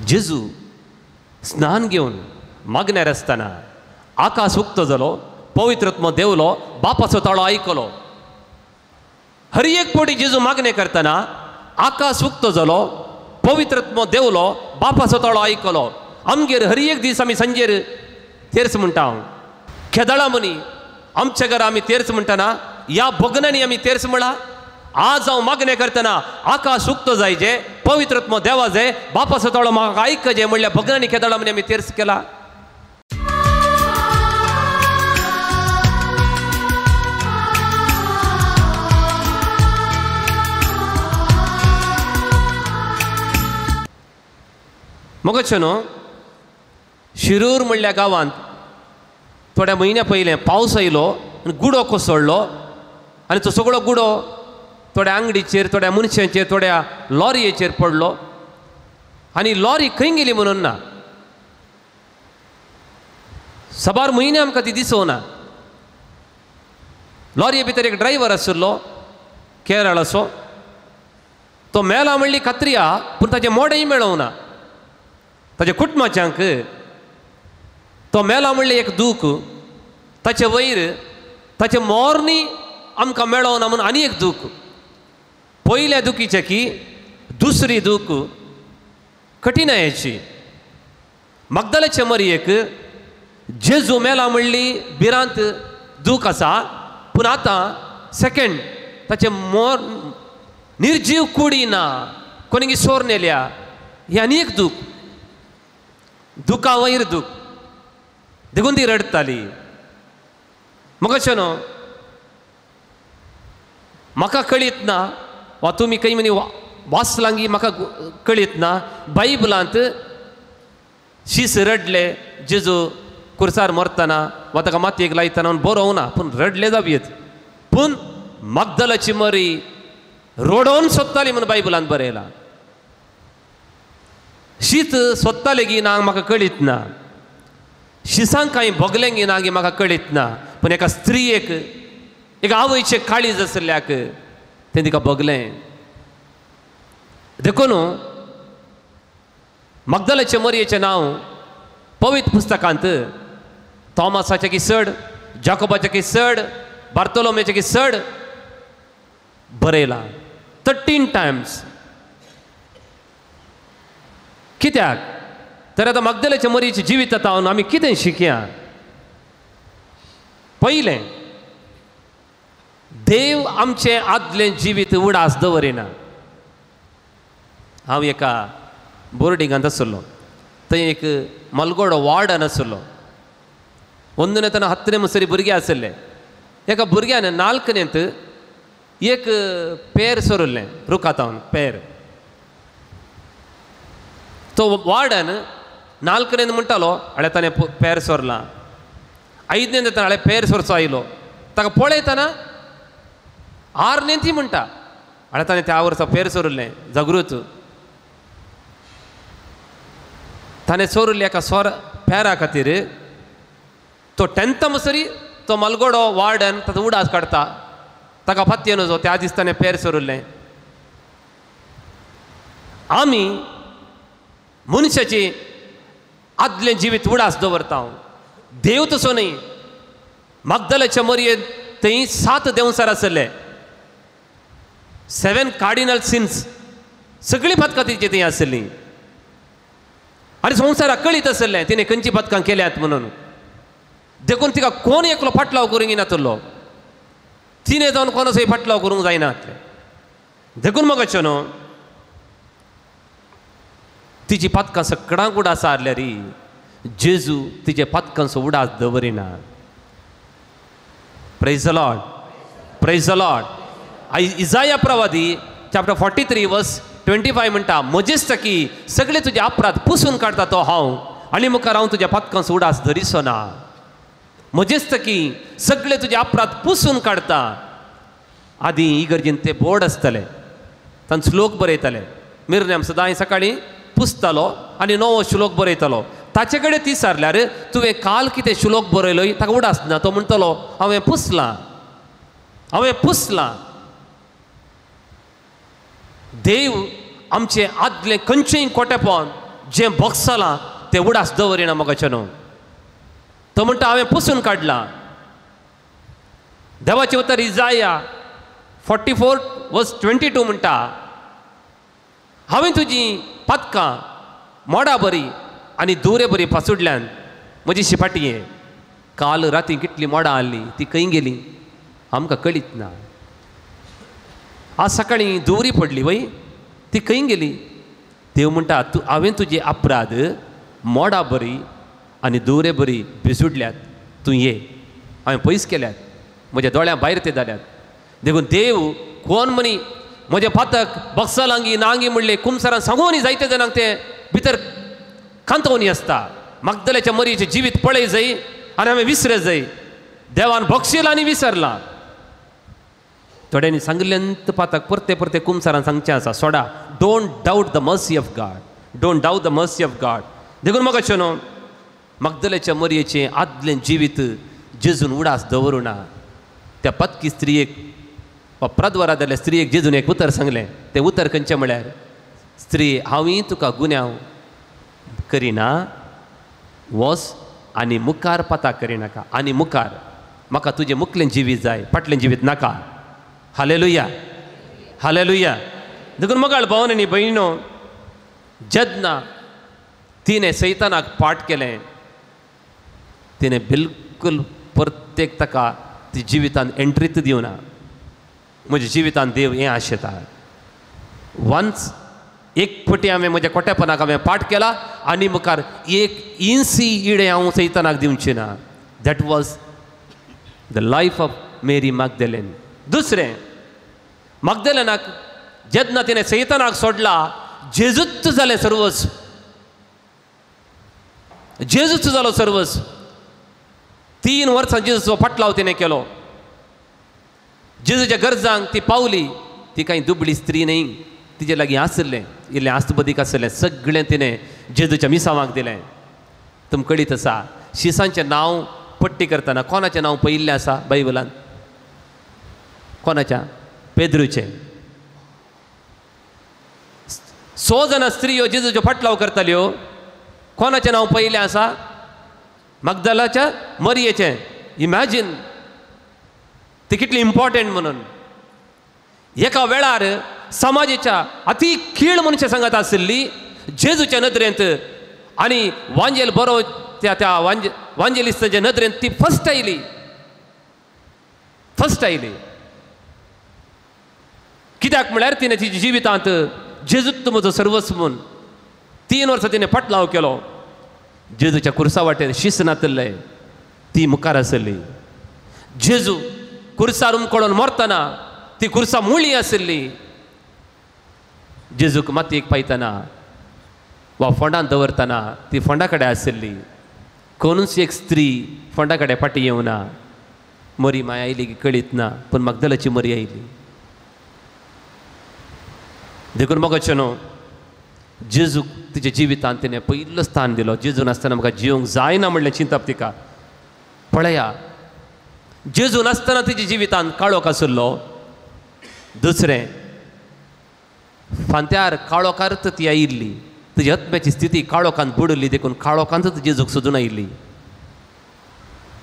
जेजू स्नान घेवन मागण्यार आसतना आकाश उक्तो जालो, पवित्रत्म देवलो, बापाचो ताळो आयकलो. हर एक पोटी जेजू मागणे करतना आकाश उक्तो जालो, पवित्रत्म देवलो, बापाचो ताळो आयकलो. आमगेर हर एक दीस आमी सांजेर तेर्स म्हणटा. केदळा मनी आमच्या घरा आमी तेर्स म्हणटना ह्या भोगनांनी आमी तेर्स म्हणा. आज हांव मागणे करतना आकाश उक्तो जायचे, पवित्रत्म देवा जाय, बापाचो ताळो म्हाका आयकचे म्हणल्यार भोगनांनी केदळा मनी आमी तेर्स केला. मगच्यो न्हू शिरूर म्हणल्या गांवांत थोड्या म्हयन्या पयलें पावस आयलो आनी गुडो कोसळ्ळो आनी तो सगळो गुडो थोड्या आंगडीचेर, थोड्या मनशांचेर, थोड्या लॉरयेचेर पडलो आनी लॉरी खंय गेली म्हणून ना. साबार म्हयने आमकां ती दिसोना. लॉरये भितर एक ड्रायव्हर आशिल्लो केरळाचो. तो मेला म्हणली खात्री आहा, पूण ताचें मोडेंय मेळोवना. ताच्या कुटुंबाच्यांक तो मेला म्हणले एक दूख, ताचे वयर ताचे मोरनी आमकां मेळोवना म्हणून आनी एक दूख. पयल्या दुखीचे की दुसरी दूख कठिणायेची. मगदलेचे मरयेक जेजू मेला म्हणली भिरांत दूख आसा, पूण आतां सेकंड ताचे मोर निर्जीव कुडी ना, कोणी सोर नेल्या. ही आनी एक दूख. दुखा वयर दूख देखून ती रडताली. मगच्यो न्हू म्हाका कळीत ना वा तुमी खंय मनी वाचलांगी म्हाका कळीत ना, बायबलांत शीस रडले जेजू कुर्सार मरतना वा ताका मातयेक लायतना बरोवं ना, पूण रडले जावयेत. पूण मगदलाची मरी रडोवन सोदताली म्हणून बायबलांत बरयलां. शीत सोदताले गी ना म्हाका कळीत ना, शिसांक कांय भोगलें गी ना गी म्हाका कळीत ना, पूण एका स्त्रियेक, एका आवयचें काळीज आशिल्ल्याक तें तिका भोगलें. देखून मगदलेचे मरयेचें नांव पवित्र पुस्तकांत थॉमासाचें की चड, जाकोबाचें की चड, बार्तोलोमेचें की चड बरयलां 13 टायम्स. कित्याक तर आतां मगदलेच्या मरयेची जिवीत आतां आमी कितें शिकया. पयलें देव आमचें आदलें जिवीत उडास दवरिना. हांव एका बोर्डिंगांत आसलो, थंय एक मलगोडो वार्डन आसलो. ಒಂದನೇ ತನ 10ನೇ मसरी भुरगे आसले. एका भुरग्यान नाल्कनेंत एक पेर सोरल्लें रुखातावन पेर. तो वार्डन नाल्कनेंत म्हणटालो हाळे ताणें पेर सोरलां. 5ನೇಂದ ताणें हाळे पेर सोरचो आयलो. ताका पळयतना 6ನೇಂತಿ म्हणटा हाळे ताणें त्या वर्सा पेर सोरल्लें जागृत. ताणें सोरल्लें एका पेरा खातीर तो 10th मसरी तो मलगोडो वार्डन ताचो उडास काडटा. ताका फात्य नजो त्या दीस ताणें पेर सोरल्लें. आमी मनशाची आदलें जिवीत उडास दवरता. देव तसो न्ही. मगदलेच्या मरयेन थंय 7 देंवसार आसले. 7 कार्डिनल सिन्स सगळीं पथकां तिची थंय आसलीं. आनी संवसाराक कळीत आसलें तिणें खंयचीं पथकां केल्यात म्हणून. देखून तिका कोण एकलो फाटलाव करूंक येनातलो. तिणें जावन कोणाचोय फाटलाव करूंक जायना. देखून मगच्यो न्हू तिची पथकां सगळ्यांक उडास हारल्या री. जेजू तिचे पथकांचो उडास दवरिना. Praise the lord, praise the lord. इसाया प्रवादी चॅप्टर 43 वर्स 25 म्हणटा, मजेस्तकी सगळे तुजे अपराध पुसून काडटा तो हांव, आनी मुखार हांव तुज्या पथकांचो उडास धरिसो ना. मजेस्तकी सगळे तुजे अपराध पुसून काडटा. आदी इगर्जेन ते बोर्ड आसतले, तांत श्लोक बरयताले. मिरनेम सदांय सकाळीं पुसतालो आनी नवो श्लोक बरयतालो. ताचे कडेन ती सारल्यार तुवें काल कितें श्लोक बरयलो ताका उडास ना. तो म्हणटलो हांवें पुसलां, हांवें पुसलां. देव आमचें आदलें खंयचेंय खोटेपण जे बॉक्सालां ते उडास दवरिना मोगाचे न्हू. तो म्हणटा हांवें पुसून काडलां. देवाचें उतर इजाया 44:22 म्हणटा हांवें तुजीं पातकां मोडा बरी आनी दुरे बरी पासुडल्यान म्हजी शिपाटी काल राती कितली मोडां आहली ती खंय गेली आमकां कळीत ना. आज सकाळीं दुवरी पडली वय ती खंय गेली. देव म्हणटा हांवें तुजे अपराध मोडा बरी आनी दुरे बरी भिसुडल्यात तूं ये. हांवें पयस केल्यात म्हज्या दोळ्यां भायर ते जाल्यात. देखून देव कोण मनी म्हजे पातक बक्सलांगी नांगी म्हणले कुमसारां सांगून जायते जाणांक ते भितर कांतवनी आसता. मगदलेच्या मरीचें जिवीत पळय जाय आनी हांवें विसरे जाय. देवान बक्षिलां आनी विसरलां. थोड्यांनी सांगिल्लेंत पातक परते परते कुमसारां सांगचें आसा सोडा. Don't doubt the mercy of God. Don't doubt the mercy of God. देखून म्हाका अशें न्हू मगदलेच्या मरयेचें आदलें जिवीत जेजून उडास दवरूं ना. त्या पत्की स्त्रियेक वा प्रद्वारा जाल्ल्या स्त्रियेक जेजून एक उतर सांगलें. तें उतर खंयचें म्हळ्यार स्त्री हांवें तुका गुन्यांव करिना वच आनी मुखार पता करिनाका. आनी मुखार म्हाका तुजें मुखलें जिवीत जाय फाटलें जिवीत नाका. Hallelujah hallelujah. देखून मोगाळ भावन आनी भयणीनो जेन्ना तिणें सैतानाक पाट केलें तिणें बिलकुल परतेक ताका ती जिवितान एंट्रीच दिवना. म्हज्या जिवितान देव हें आशेता. वन्स एक फावटी हांवें म्हज्या कोटेपणाक हांवें पाट केला आनी मुखार एक इंसी इडे हांव सैतानाक दिवची ना. That was the life of Mary Magdalene. दुसरें मगदलेनाक जेन्ना तिणें सैतानाक सोडला जेजूच जालें सर्वस्व. जेजूच जालो सर्वस्व. 3 वर्सां जेजूचो फाटलाव तिणें केलो. जेजूच्या गरजांक ती पावली. ती कांय दुबळी स्त्री न्ही. तिजे लागीं आसलें इल्लें आस्तबदीक आसलें सगळें तिणें जेजूच्या मिसावांक दिलें. तुमकां कळीत आसा शिसांचें नांव पट्टी करतना कोणाचें नांव पयिल्लें आसा बायबलान? कोणाच्या? पेद्रूचें. 100 जाणां स्त्रियो जेजूच्यो फाटलाव करताल्यो. कोणाचें नांव पयिल्लें आसा? मगदलाच्या मरयेचें. इमॅजीन ती कितली इम्पॉर्टंट म्हणून. एका वेळार समाजाच्या अति खीळ मनशां सांगत आशिल्ली जेजूच्या नदरेंत आनी वांजेल बरो त्या वांजेलिस्ताच्या नदरेंत ती फस्ट आयली. कित्याक म्हळ्यार तिणें तिच्या जिवितांत जेजूच म्हजो सर्वस्व म्हूण 3 वर्सां तिणें फाटलाव केलो. जेजूच्या कुर्सा वाटेर शिस्त नातल्लें ती मुखार आसली. जेजू कुर्सार उमकळून मरतना ती कुर्सा मुळी आसली. जेजूक मातयेक पायतना वा फोंडांत दवरतना ती फोंडा कडेन आसली. कोणूच एक स्त्री फोंडा कडेन फाटी येवना. मरी माय आयली की कळीत ना पूण मगदलाची मरी आयली. देखून म्हाका अशें न्हू जेजूक तिच्या जिवितांत तिणें पयलो स्थान दिलो. जेजू नासतना म्हाका जिवंक जायना म्हणलें चिंतप तिका. पळया जेजू नासतना तिच्या जिवितांत काळोख आसलो. दुसरें फांत्यार काळोखांत ती आयिल्ली. तुजी आत्म्याची स्थिती काळोखांत बुडली. देखून काळोखांतच जेजूक सोदून आयिल्ली.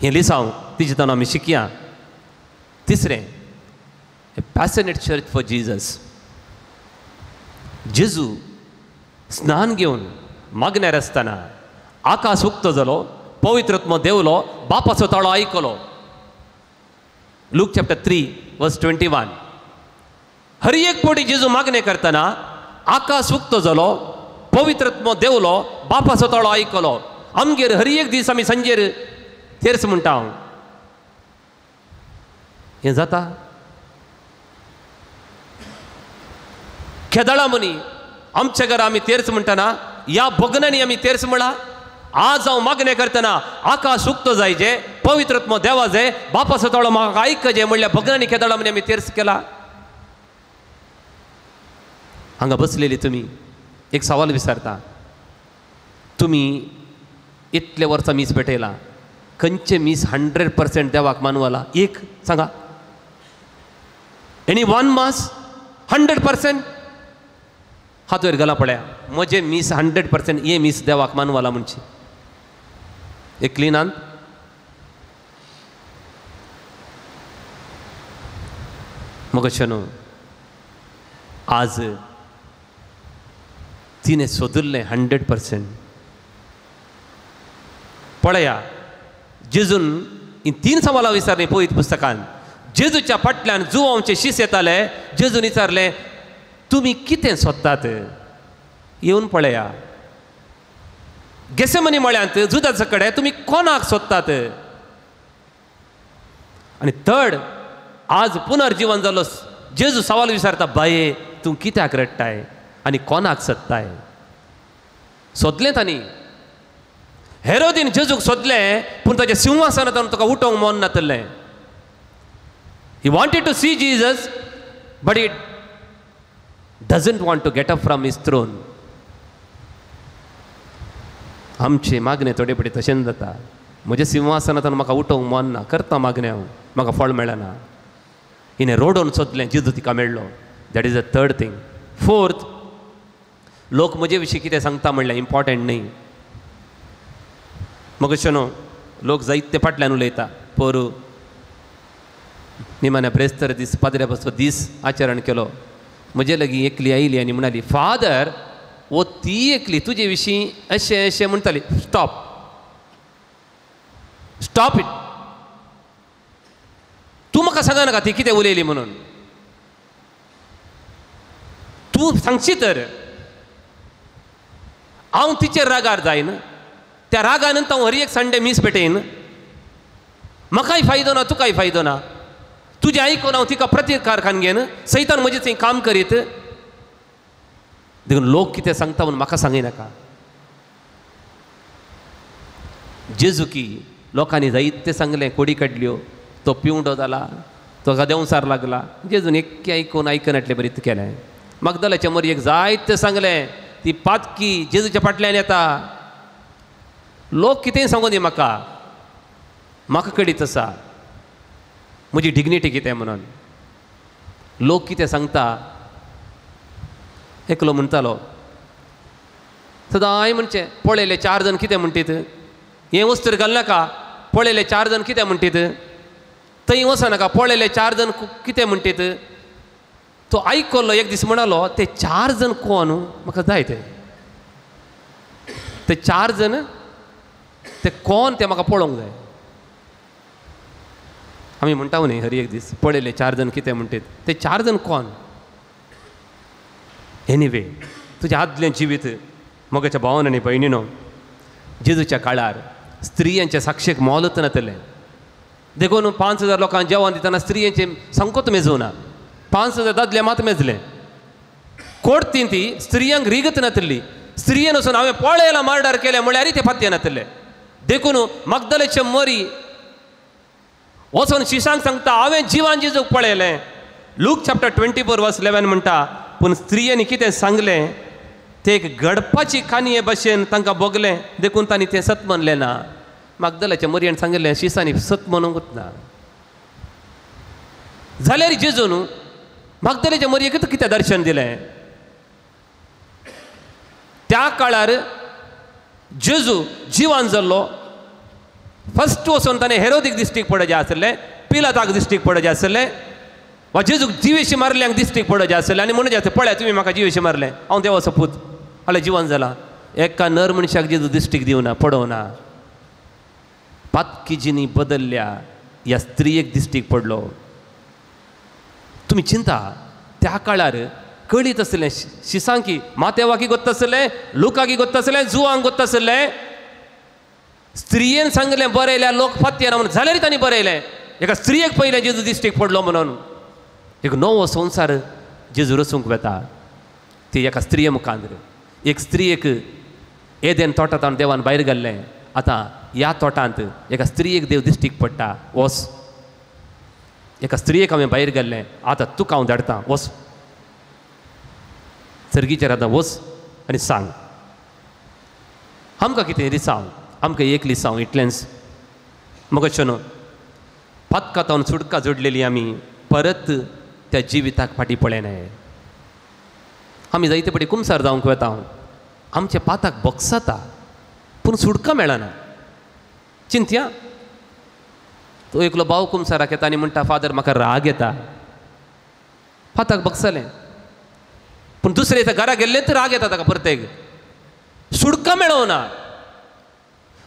हें लिसांव तिजेतान आमी शिकया. तिसरें ए पॅशनेट चर्च फॉर जिजस. जेजू स्नान घेवन मागण्यार आसतना आकाश उक्तो जालो. पवित्रत्म देवलो. बापाचो ताळो आयकलो. Look chapter 3:21. हर एक फावटी जेजू मागणे करतना आकाश उक्तो जालो. पवित्रत्म देवलो. बापाचो ताळो आयकलो. आमगेर हर एक दीस आमी सांजेर तेर्स म्हणटा हांव. हें जाता? केदळा मनी आमच्या घरा आमी तेर्स म्हणटना ह्या भोगनांनी आमी तेर्स म्हणला. आज हांव मागणे करतना आकाश उक्तो जायचे. पवित्रत्म देवा जाय. बापाचो ताळो म्हाका आयकचे म्हणल्यार भोगनांनी केदळा मनी आमी तेर्स केला. हांगा बसलेली तुमी एक सवाल विचारता. तुमी इतले वर्सां मीस पेटयला. खंयचे मीस 100% देवाक मानवला? एक सांगा. Any one mass 100%? हात वयर घाला पळया म्हजे मीस 100% हे मीस देवाक मानवाला म्हणची एक क्लिनान मगशनो आज तिने सोदुल्लें 100% पळया जेजून ही 3 सवालां विचारली पळयत पुस्तकान जेजूच्या फाटल्यान जुवांचे शीस येताले जेजून विचारले तुमी कितें सोदतात येवन पळया गेसेमनी मळ्यांत जुदाचा कडेन तुमी कोणाक सोदतात आनी थर्ड आज पुनर्जीवन जालो जेजू सवाल विचारता बाये तूं कित्याक रडटाय आनी कोणाक सोदताय सोदलें तांणी हेरोदीन जेजूक सोदलें पूण ताच्या सिंहासनांतल्यान तुका उठोवंक मन नातलें He wanted to see Jesus, but he doesn't want to get up from his throne. आमचे मागणे थोडे पडे तशेंच जाता म्हज्या सिंहासनांतल्यान म्हाका उठोवंक मन ना करता मागणे हांव म्हाका फळ मेळना हिणें रोडोन सोदलें जेजू तिका मेळ्ळो that is a third thing fourth लोक म्हजे विशीं कितें सांगता म्हणल्यार इम्पॉर्टंट न्ही मगशनो लोक जायते फाटल्यान उलयता पोरू निमाण्या ब्रेस्तर दीस पाद्र्या बसो दीस आचरण केलो म्हजे लागीं एकली आयली आनी म्हणाली फादर वो ती एकली तुजे विशीं अशें अशें म्हणटाली स्टॉप स्टॉप इट तूं म्हाका सांगनाका ती कितें उलयली म्हणून तूं सांगशी तर हांव तिचेर रागार जायन त्या रागानंतर हांव हर एक संडे मीस पेटयन म्हाकाय फायदो ना तुकाय फायदो ना तुजें आयकून हांव तिका प्रतिकार घेन सैतान म्हजें थंय काम करीत देखून लोक कितें सांगता म्हणून म्हाका सांगिनाका जेजू की लोकांनी जायते सांगलें कोडी काडल्यो तो पिवडो जाला तो देंवसार लागला जेजून एक्के आयकून आयकनातलें बरीत केलें मगदलाच्या मरयेक जायते सांगलें ती पातकी जेजूच्या फाटल्यान येता लोक कितेंय सांगूं दी म्हाका कळीत आसा म्हजी डिग्निटी कितें म्हणून लोक कितें सांगता एकलो म्हणटालो सदांय म्हणचे पळयले 4 जण कितें म्हणटीत हें वस्त्र घालनाका पळयले 4 जण कितें म्हणटीत थंय वचनाका पळयले 4 जण कितें म्हणटीत तो आयकलो एक दीस म्हणालो ते 4 जण कोण म्हाका जाय ते 4 जण ते कोण ते म्हाका पळोवंक जाय आमी म्हणटा न्ही हर एक दीस पळयले 4 जण कितें म्हणटीत ते 4 जण कोण एनिवे तुजें आदलें जिवीत मोगाच्या भावान आनी भयणीनो जेजूच्या काळार स्त्रियांच्या साक्षेक मोलत नातलें देखून 5000 लोकांक जेवण दितना स्त्रियांचे संकोत मेजूना 5000 दादले मात मेजले कोर्टीन ती स्त्रियांक रिगत नातली स्त्रियेन वचून हांवें पळयला मर्डर केलें म्हळ्यार ते फात्य नातले देखून मगदलेचे मरी वचून शिशांक सांगता हांवें जिवान जेजूक पळयलें लूक चॅप्टर 24 वर्स 11 म्हणटा पूण स्त्रियेनी कितें सांगलें ते एक गडपाची काणये भशेन तांकां भोगलें देखून तांणी तें सत म्हणलें ना मगदलाच्या मरयेन सांगलें शिसांनी सत म्हणूंकूच ना जाल्यार जेजून मगदलेच्या मरयेक कितें दर्शन दिलें त्या काळार जेजू जिवान जाल्लो फस्ट वचून ताणें हेरोदीक दिश्टीक पडोवचें आसलें पिलाताक दिश्टीक पडोवचें आसलें वा जेजूक जिवेशी मारल्यांक दिश्टीक पडोवचें आसलें आनी म्हणून जाता पळय तुमी म्हाका जिवेशी मारलें हांव देवा सपूत फाल्यां जिवन जाला एका नर मनशाक जेजू दिश्टीक दिवना पडोवना पातकी जिनी बदल्ल्या ह्या स्त्रियेक दिश्टीक पडलो तुमी चिंता त्या काळार कळीत आसलें शिसांकी मातेवाकी गोत्त आसलें लुकाकी गोत्त आसलें जुवांक गोत्त आसलें स्त्रियेन सांगलें बरयल्या लोक फात्य ना म्हणून जाल्यार तांणी बरयलें एका स्त्रियेक पयलें जेजू दिश्टीक पडलो म्हणून एक नवो संवसार जेजू रचूंक वेता ती एका स्त्रिये मुखार एक स्त्रियेक एदेन तोटांत देवान भायर घाल्लें आतां ह्या तोटांत एका स्त्रियेक देव दिश्टीक पडटा वच एका स्त्रियेक हांवें भायर घाल्लें आतां तुका हांव धाडटां वच सर्गीचेर आतां वच आनी सांग आमकां कितें रिसांव आमकां एक लिसांव इतलेंच मगशें न्हू पातकातावन सुडका जोडलेली आमी परत त्या जिविताक फाटीं पळयनाय आमी जायते पटी कुमसार जावंक वेता आमच्या पाताक बगसता पूण सुटका मेळना. चिंत्या तो एकलो भाव कुमसाराक येता आनी म्हणटा फादर म्हाका राग येता. पाताक बगसलें पूण दुसरे घरा गेल्ले तर राग येता ताका परतेक. सुटका मेळोना.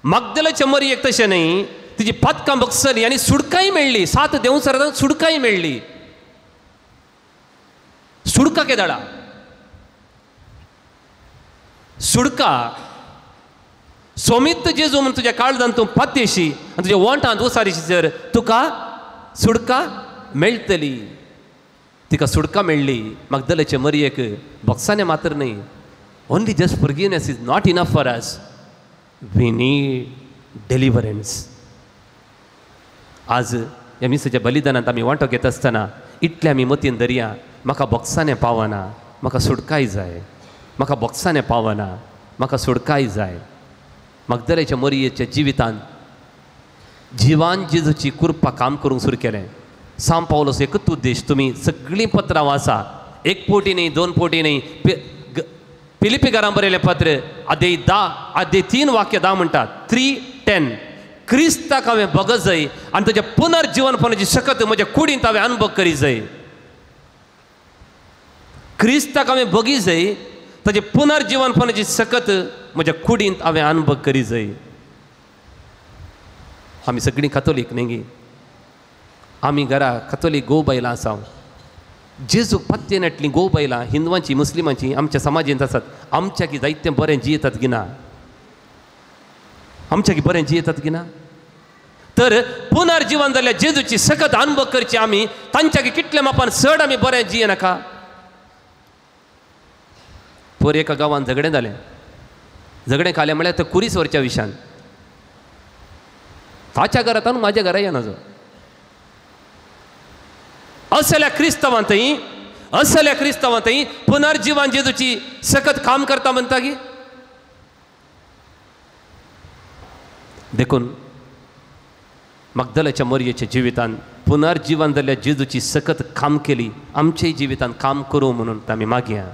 मगदलेच्या मरयेक तशें न्ही, तिजी पातकां बगसली आनी सुटकाय मेळ्ळी. 7 देंवसरां सुटकाय मेळ्ळी. सुटका केदाळा सुटका सोमित जेजू म्हूण तुज्या काळजांत तूं पातयेशी आनी तुज्या वोंटांत उसारीशी जर तुका सुटका मेळटली. तिका सुटका मेळ्ळी. मगदलेचे मरयेक बगसाने मात्र न्ही. Only just forgiveness is not enough for us. We need deliverance. आज ह्या मिसाच्या बलिदानांत आमी वांटो घेत आसतना इतले आमी मतीन धरया म्हाका बगसाने पावना, म्हाका सुटकाय जाय. म्हाका बगसाने पावना, म्हाका सुटकाय जाय. मगदलेच्या मरयेच्या जिवितांत जिवान जेजूची कृपा काम करूंक सुरू केलें. सांब पावलोस एकच उद्देश. तुमी सगळीं पत्रां वाचा. 1 पोटी न्ही, 2 पोटी न्ही. फिलिपिकारांक बरयलें पत्र अध्याय 3 वाक्य 10 म्हणटात. 3:10 क्रिस्ताक हांवें बगत जाय आनी तुज्या पुनर्जीवनपणाची शकत म्हज्या कुडींत हांवें अनुभव करी जाय. क्रिस्ताक हांवें बगी जाय, ताजे पुनर्जीवनपणाची सकत म्हज्या कुडींत हांवें अनुभव करी जाय. आमी सगळीं कातोलीक न्ही गे. आमी घरा कातोलीक गोव बायलां आसा. जेजूक पत्ते नेटली गोव बायलां हिंदुवांची मुस्लिमांची आमच्या समाजींत आसात. आमच्या की जायतें बरें जियेतात गिना. आमच्या की बरें जियेतात गिना. तर पुनर्जीवन जाल्ल्या जेजूची सकत अनुभव करची आमी. तांच्या की कितले मापान चड आमी बरें जियेनाका. पर एका गांवांत झगडें जालें. झगडें खालें म्हळ्यार ते कुरीसवरच्या विशान. ताच्या घरांत आनी म्हाज्या घरा येनाजो. असल्या क्रिस्तांवांतय पुनर्जीवन जेजूची सकत काम करता म्हणटा की देखून मगदलेच्या मरयेच्या जिवितांत पुनर्जीवन जाल्ल्या जेजूची सकत काम केली. आमच्याय जिवितांत काम करूं म्हणून आमी मागया.